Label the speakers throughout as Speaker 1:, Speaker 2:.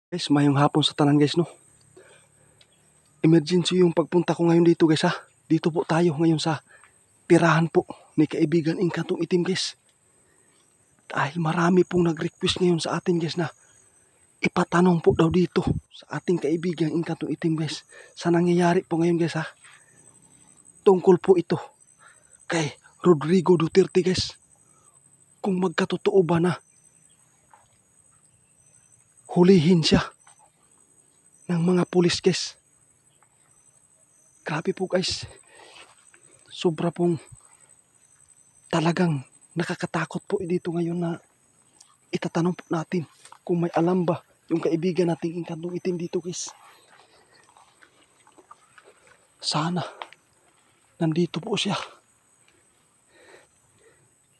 Speaker 1: Guys, mayong hapon sa tanan guys, no. Emergency yung pagpunta ko ngayon dito guys, ha. Dito po tayo ngayon sa tirahan po ni kaibigan Inkantong Itim guys. Dahil marami pong nag-request ngayon sa atin guys na ipatanong po daw dito sa ating kaibigan Inkantong Itim guys. Sa nangyayari po ngayon guys, ha. Tungkol po ito kay Rodrigo Duterte guys. Kung magkatotoo ba na hulihin siya ng mga pulis guys. Grabe po guys. Sobra pong talagang nakakatakot po dito ngayon na itatanong po natin kung may alam ba yung kaibigan nating Inkantong Itim dito guys. Sana nandito po siya.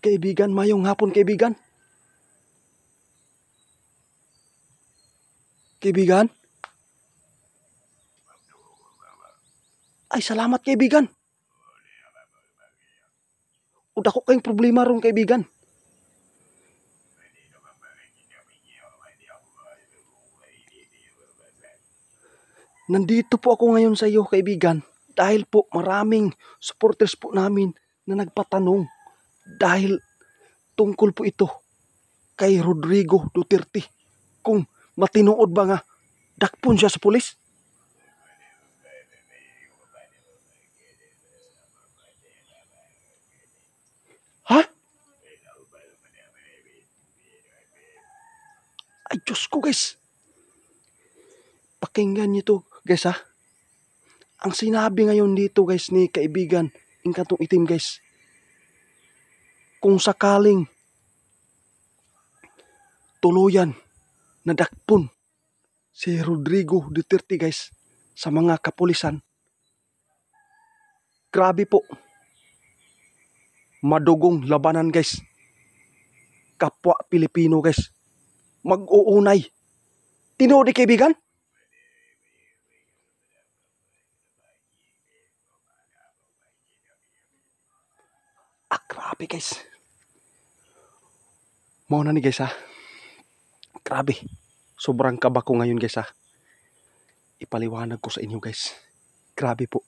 Speaker 1: Kaibigan, mayong hapon kaibigan. Kaibigan? Ay, salamat kaibigan. Udah ko kayong problema ron kaibigan. Nandito po ako ngayon sa iyo kaibigan dahil po maraming supporters po namin na nagpatanong dahil tungkol po ito kay Rodrigo Duterte. Kung matinuod ba nga dakpon siya sa pulis? Ha? Ay Diyos ko guys. Pakinggan niyo to guys, ha. Ang sinabi ngayon dito guys ni kaibigan Inkantong Itim guys. Kung sakaling tuluyan na dakpon si Rodrigo Duterte guys sa mga kapulisan. Grabe po. Madugong labanan guys. Kapwa Pilipino guys. Mag-uunay. Tinuod di kaibigan? Grabe guys. Mau na ni guys, ha. Grabe. Sobrang kaba ko ngayon guys, ha. Ipaliwanag ko sa inyo guys. Grabe po.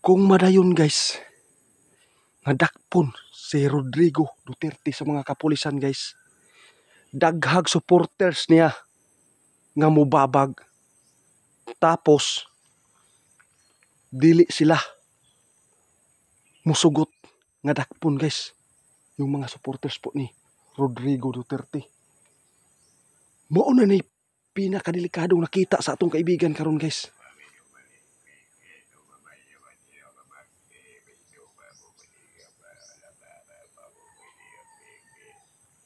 Speaker 1: Kung madayon guys, nadakpon si Rodrigo Duterte sa mga kapulisan guys. Daghag supporters niya nga mubabag. Tapos dili sila musugot nga dakpon guys. Yung mga supporters po ni Rodrigo Duterte. Mao na ni pinakadelikadong nakita sa atong kaibigan karon guys.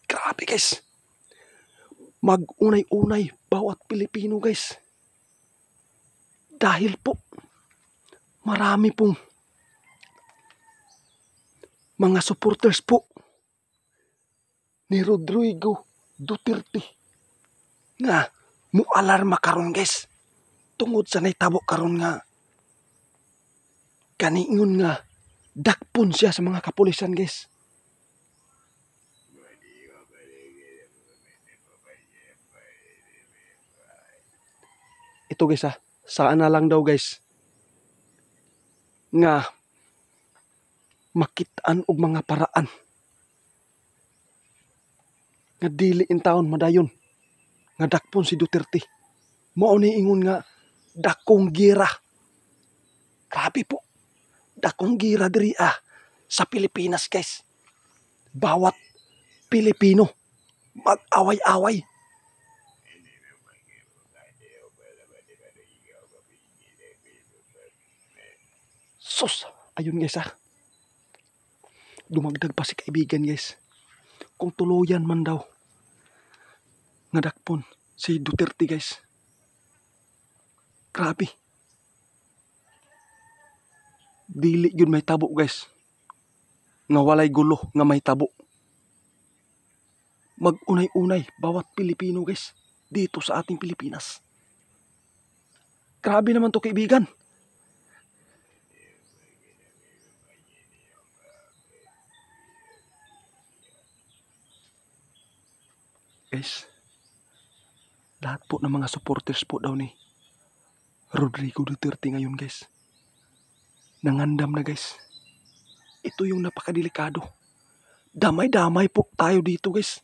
Speaker 1: Grabe guys. Mag-unay-unay bawat Pilipino guys. Dahil po marami pong mga supporters po ni Rodrigo Duterte nga mualarma karon guys. Tungod sa naitabo karon nga kaningon nga dakpon siya sa mga kapulisan guys. Ito guys, ha. Saan na lang daw guys nga makitaan og mga paraan nga dili in taon madayon nga dakpon si Duterte. Mao ni ingon nga dakong gira. Grabe po. Dakong gira diri sa Pilipinas guys. Bawat Pilipino mag-away-away. Sus, ayun guys, ha. Dumagdag pa si kaibigan guys. Kung tuluyan man daw nga dakpon si Duterte guys. Grabe. Dili yun may tabo guys. Nga walay gulo nga may tabo. Mag-unay-unay bawat Pilipino guys dito sa ating Pilipinas. Grabe naman to kaibigan. Guys, Lahat po ng mga supporters po daw ni Rodrigo Duterte ngayon guys. Nangandam na guys. Ito yung napakadelikado. Damay-damay po tayo dito guys.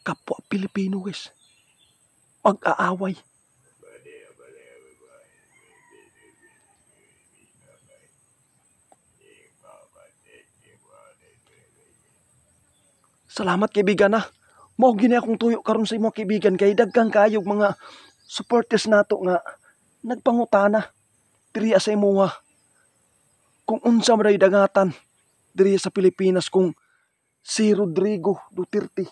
Speaker 1: Kapwa Pilipino guys. Mag-aaway. Salamat kaibigan ha. Mao gini akong tuyo karon sa imo kaibigan kay dagkang kayog mga supporters nato nga nagpangutana diri sa imuha kung unsa man dagatan diri sa Pilipinas kung si Rodrigo Duterte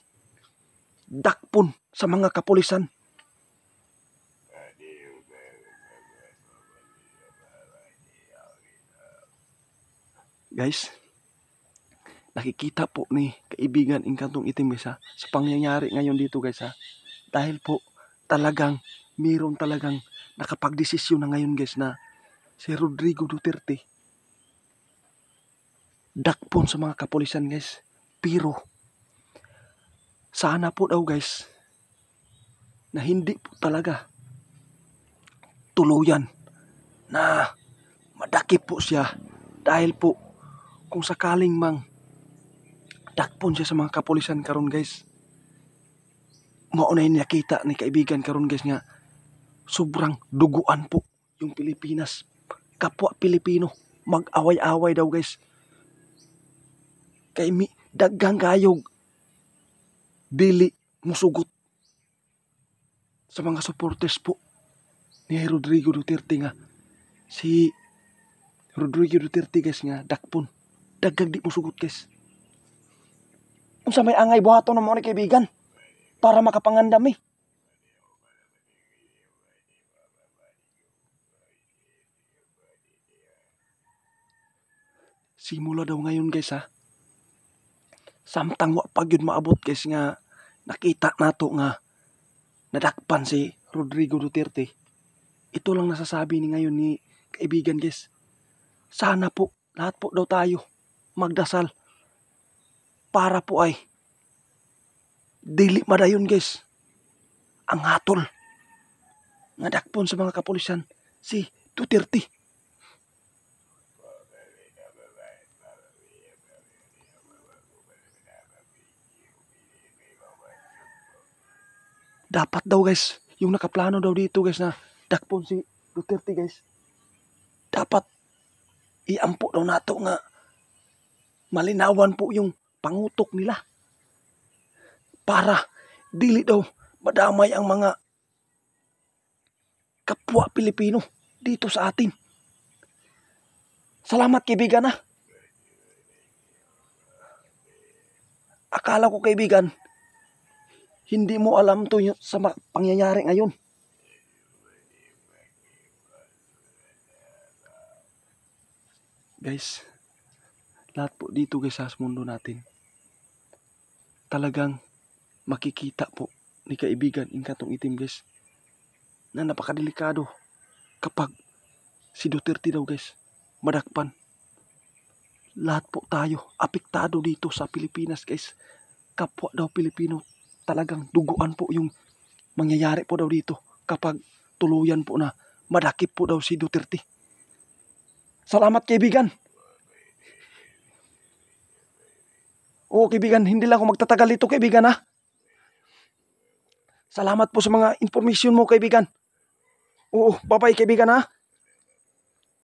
Speaker 1: dakpon sa mga kapulisan. Guys, nakikita po ni kaibigan Inkantong Itim guys ha, sa pangyayari ngayon dito guys ha. Dahil po talagang mayroon talagang nakapagdesisyon na ngayon guys na si Rodrigo Duterte dakpon sa mga kapulisan guys. Pero sana po daw guys na hindi po talaga tuluyan na madakip po siya dahil po kung sakaling mang dakpon siya sa mga kapulisan karon guys, maunay nakita ni kaibigan karon guys nga sobrang duguan po yung Pilipinas. Kapwa Pilipino mag-away-away daw guys. Kay daggang kayog dili musugot sa mga supporters po ni Rodrigo Duterte nga si Rodrigo Duterte guys nga dakpon. Daggag di musugot guys. Unsa may angay buhaton na mo ni kaibigan para makapangandam eh. Simula daw ngayon guys ha. Samtang wa pa gyud maabot guys nga nakita nato nga nadakpan si Rodrigo Duterte. Ito lang nasasabi ni ngayon ni kaibigan guys. Sana po lahat po daw tayo magdasal para po ay dili madayon guys ang hatol nga dakpon sa mga kapulisan si Duterte. Dapat daw guys, yung nakaplano daw dito guys na dakpon si Duterte guys. Dapat iampo daw nato nga malinawan po yung pangutok nila. Para dili daw madamay ang mga kapwa Pilipino dito sa atin. Salamat kaibigan ha. Akala ko kaibigan, hindi mo alam to sa pangyayari ngayon. Guys, lahat po dito guys sa mundo natin, talagang makikita po ni kaibigan Inkantong Itim guys na napakadelikado kapag si Duterte daw guys madakpan. Lahat po tayo apektado dito sa Pilipinas guys. Kapwa daw Pilipino talagang duguan po yung mangyayari po daw dito kapag tuluyan po na madakip po daw si Duterte. Salamat kaibigan. Oo kaibigan, hindi lang ako magtatagal dito kaibigan ha. Salamat po sa mga informasyon mo kaibigan. Oo, bye-bye kaibigan ha.